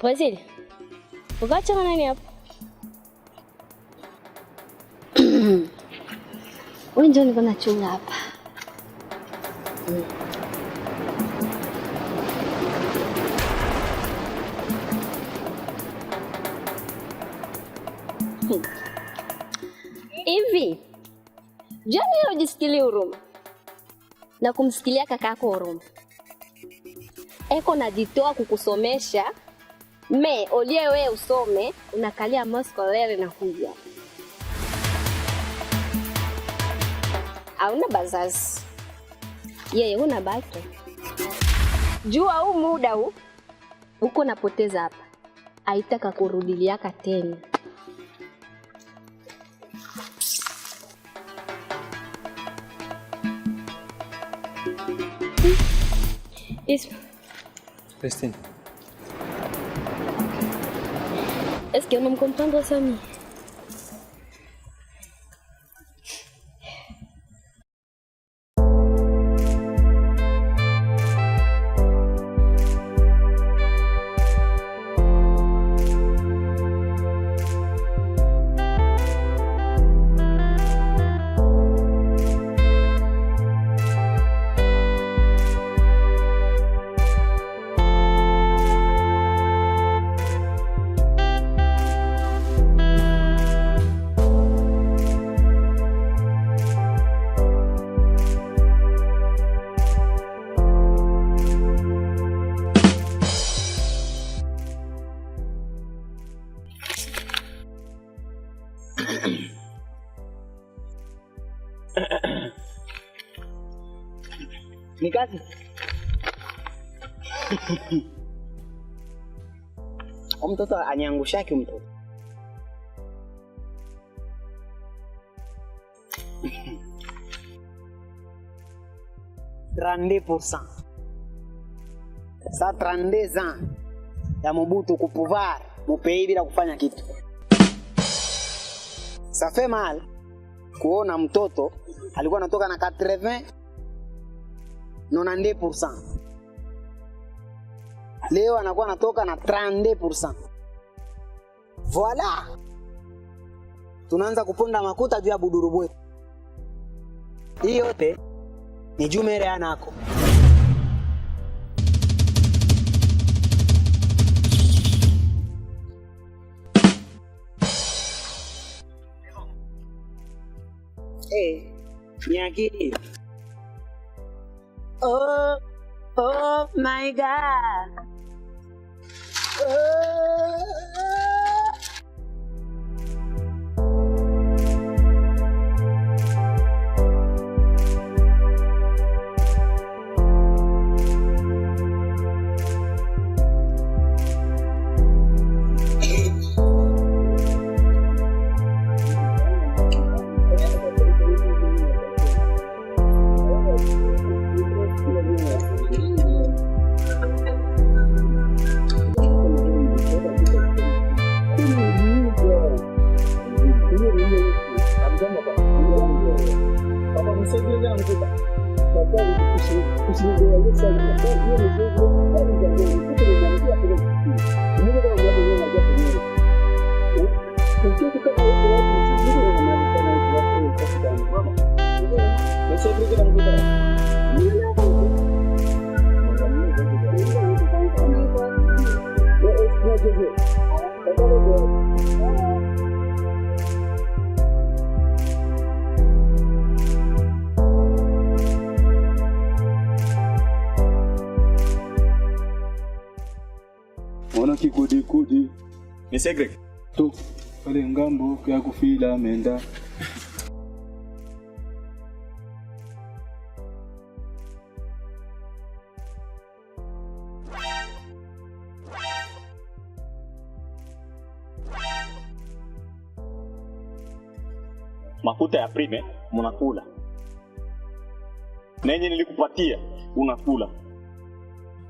Brazil. Ukaachana nani hapo? Wewe ndio niko nachunga hapa. Hivi. Jani unajisikilia huruma na kumsikilia kakako huruma. Eko najitoa kukusomesha. Olie wewe usome, unakalia Moscow lele na kuja. Hauna bazazi. Yeye huna baki. Jua huu muda huu uko napoteza hapa. Haitaka kurudiliaka tena. Christine. Est-ce qu'on me comprend, Samy? Ni kazi. Mtoto aniangushaki mtoto. %. Sa 32 ans ya Mobutu ku pouvoir mu pays bila kufanya kitu. Ça fait mal kuona mtoto alikuwa anatoka na 90% leo anakuwa anatoka na 32%. Voilà. Tunaanza kuponda makuta juu ya buduru bwetu. Hii yote ni Jumere anako. Nyaki. Oh my God. Mwana kikudi. Monsieur Greg. Tu, pale ngambo ya kufila menda. Makuta ya prime munakula. Na yenye nilikupatia unakula.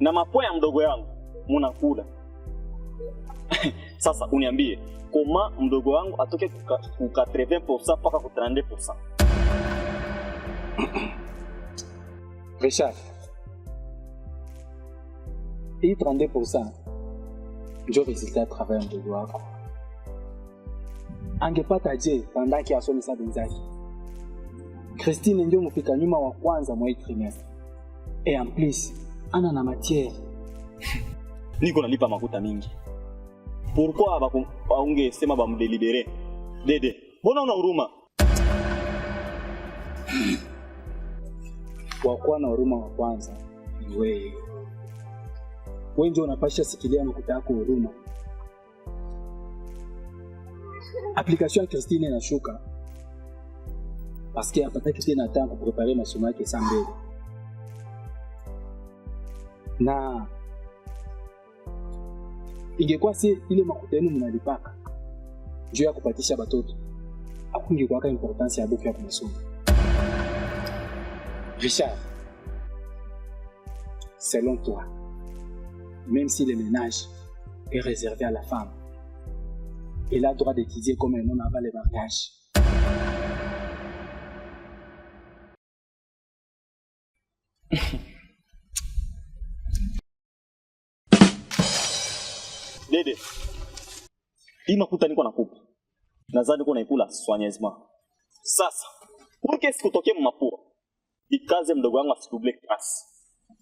Na mapo ya mdogo yangu munakula. Sasa uniambie, koma mdogo wangu atoke ku 80% paka ku 32%? Richard. Hii 32% ndio resultat ya travail mdogo wako. Angepata je pandaki asomesa benzaki. Christine ndio mfika nyuma wa kwanza mwa trimestre. Et en plus, ana na matière. Niko nalipa makuta mingi. Pourquoi aungesema bamdelibere? Dede, mbona una huruma? Wakuwa na huruma wa kwanza ni wewe. Wewe ndio unapasha sikilia makuta yako huruma. Application ya Christine inashuka. Parce que apataki tena temps pour préparer masomo yake saa mbele. Na ingekuwa si ile makuta yenu mnalipaka juu ya kupatisha batoto, hakungekuwa importance ya buku ya masomo. Richard, selon toi, même si le ménage est réservé à la femme, elle a le droit d'étudier comme un homme avant le mariage. Dede, hii makuta niko nakupa. Nadhani uko naikula soigneusement. Sasa, pour que sikutokee mmapua, ikaze mdogo wangu asidouble class.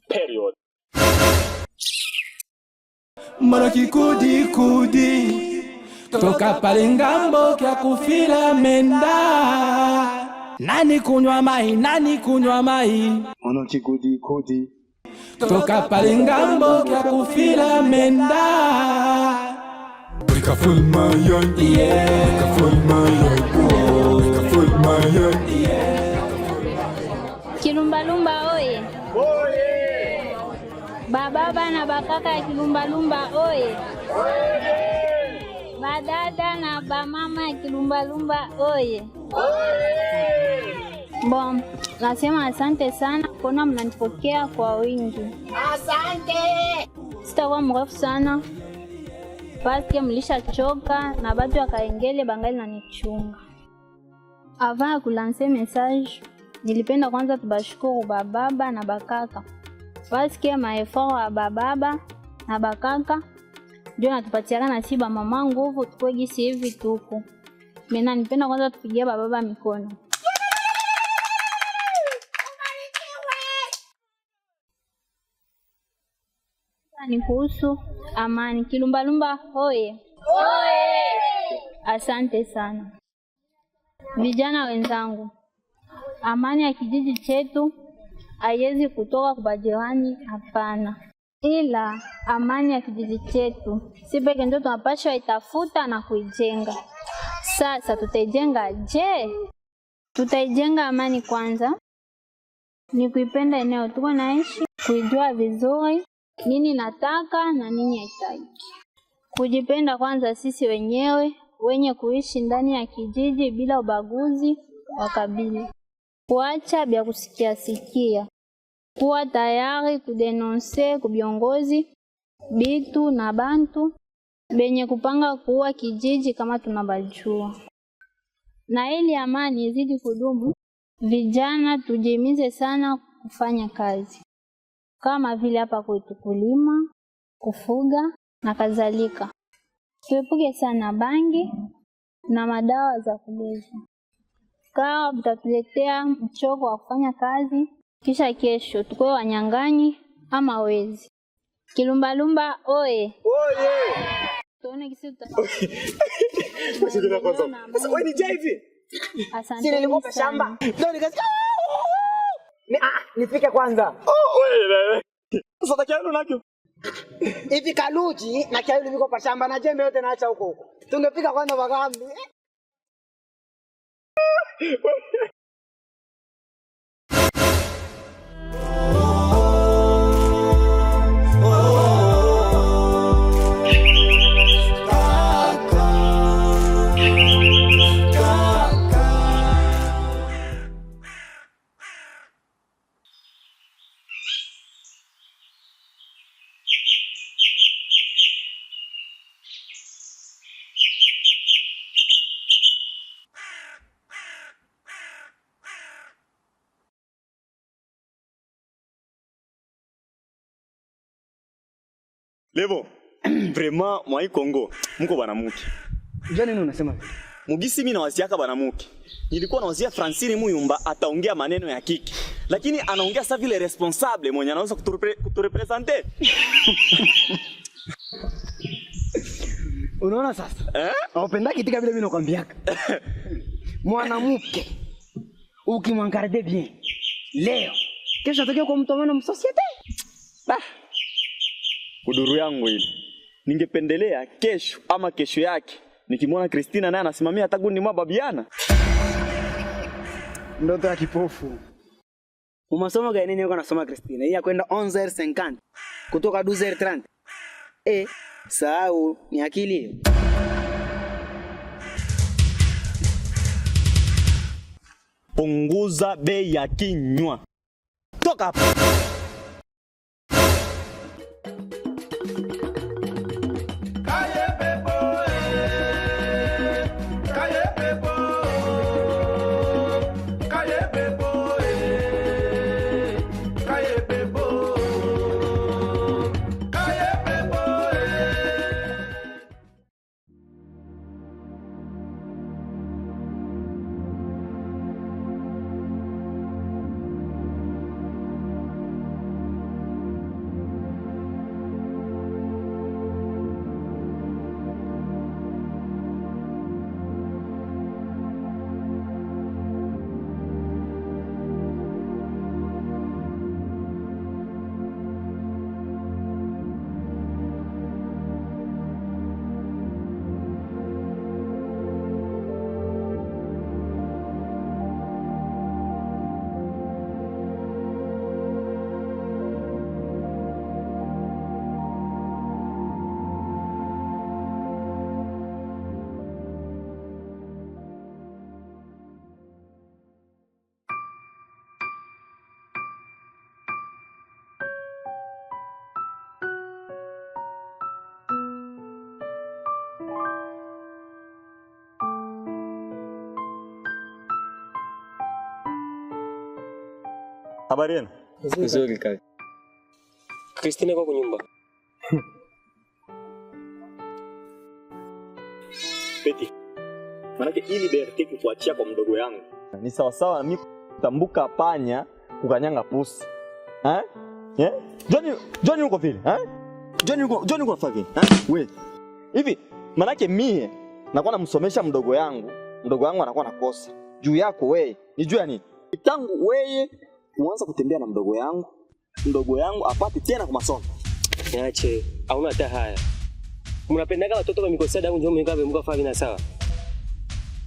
Period. Mara kudi toka pale ngambo kya kufila menda. Nani kunywa mai? Mara kudi toka pale ngambo kya kufila menda. Wake up full my young, wake up full my young, wake up full my young. Kilumbalumba oye. Oye. Bababa na bakaka ya kilumbalumba oye. Oye. Badada na bamama ya kilumbalumba oye. Oye. Bon, nasema asante sana kuona mnanipokea kwa wingi. Asante. Sitakuwa mrefu sana. Paske mlishachoka na batu wakaengele bangali na nichunga. Avant ya kulanse message, nilipenda kwanza tubashukuru bababa na bakaka. Paske maefort wa bababa na bakaka ndio natupatiana na siba mama nguvu tukue gisi hivi tuko. Mena nipenda kwanza tupigie bababa mikono. Ni kuhusu amani. Kilumbalumba hoye. Hoye. Asante sana. Vijana wenzangu, amani ya kijiji chetu haiwezi kutoka kwa jirani, hapana. Ila amani ya kijiji chetu si peke ndio tunapaswa itafuta na kuijenga. Sasa tutaijenga je? Tutaijenga amani kwanza ni kuipenda eneo tuko naishi, kuijua vizuri nini nataka na nini haitaki. Kujipenda kwanza sisi wenyewe, wenye kuishi ndani ya kijiji bila ubaguzi wa kabila. Kuacha vya kusikia. Kuwa tayari kudenonse kubiongozi, bitu na bantu, benye kupanga kuwa kijiji kama tunabajua. Na ili amani izidi kudumu, vijana tujimize sana kufanya kazi. Kama vile hapa kwetu kulima, kufuga na kadhalika. Tuepuke sana bangi na madawa za kulevya. Kawa vitatuletea mchoko wa kufanya kazi, kisha kesho tukue wanyang'anyi ama wezi. Kilumbalumba oye. Oye. Tuone kisi Usikiza kwanza. Sasa wewe ni hivi? Asante. Sina nilikuwa shamba. Ndio nikasikia. Nifike kwanza. Wewe. Sasa kiano nakyo. Hivi kaluji na kiayo niko kwa shamba na jembe yote naacha huko huko. Tungefika kwanza Bagambi. Levo, Vraiment mwa Kongo mko banamuke. Njoo nini unasema vile? Mugisi mimi nawaziaka banamuke. Nilikuwa nawazia Francine Muyumba ataongea maneno ya kiki. Lakini anaongea sa vile responsable mwenye anaweza kuturepresenter. Unaona sasa? Unapenda kitika vile mimi nakwambiaka. Mwanamke ukimwangalia bien leo kesho atokea kwa mtu mwana msosiete. Uduru yangu ile. Ningependelea kesho ama kesho yake nikimwona Christina naye anasimamia hata gundi mwa babiana. Ndoto ya kipofu. Umasomo gani nini yuko anasoma Christina? Hii ya kwenda 11h50 kutoka 12h30. Sahau ni akili hiyo. Punguza bei ya kinywa. Toka hapa. Habari yenu? Nzuri kaka. Christina kwa nyumba. Peti. Manake hii liberty kukuachia kwa mdogo yangu. Ni sawa sawa na mimi kutambuka panya kukanyanga pusi. Johnny uko vile, Johnny uko favi, Wewe. Hivi manake mie nakuwa namsomesha mdogo yangu anakuwa nakosa. Juu yako wewe, ni juu ya nini? Tangu wewe uanza kutembea na mdogo yangu apate tena kwa masomo. Niache, hauna hata haya. Mnapendaga watoto kwa mikosa damu njoo mwengabe mko favi na sawa.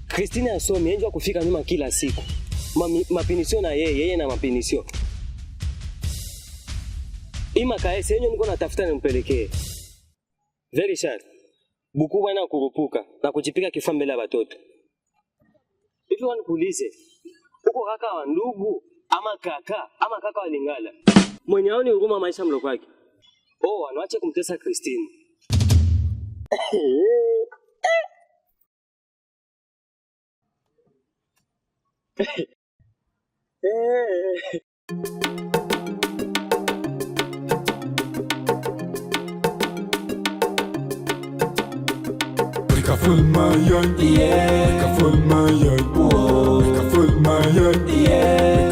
Christina asome enjo kufika nyuma kila siku. Mapinisio na yeye na mapinisio. Ima kaese yenyewe niko natafuta nimpelekee. Very sharp. Buku bwana kurupuka na kujipika kifua mbele ya watoto. Hivi wanikuulize. Uko kaka wa ndugu ama kaka wa Lingala. Mwenye hao ni huruma maisha mloko wake. Anaacha kumtesa Christine. Full my yard, yeah. Full my yard, whoa. Full my yard, yeah.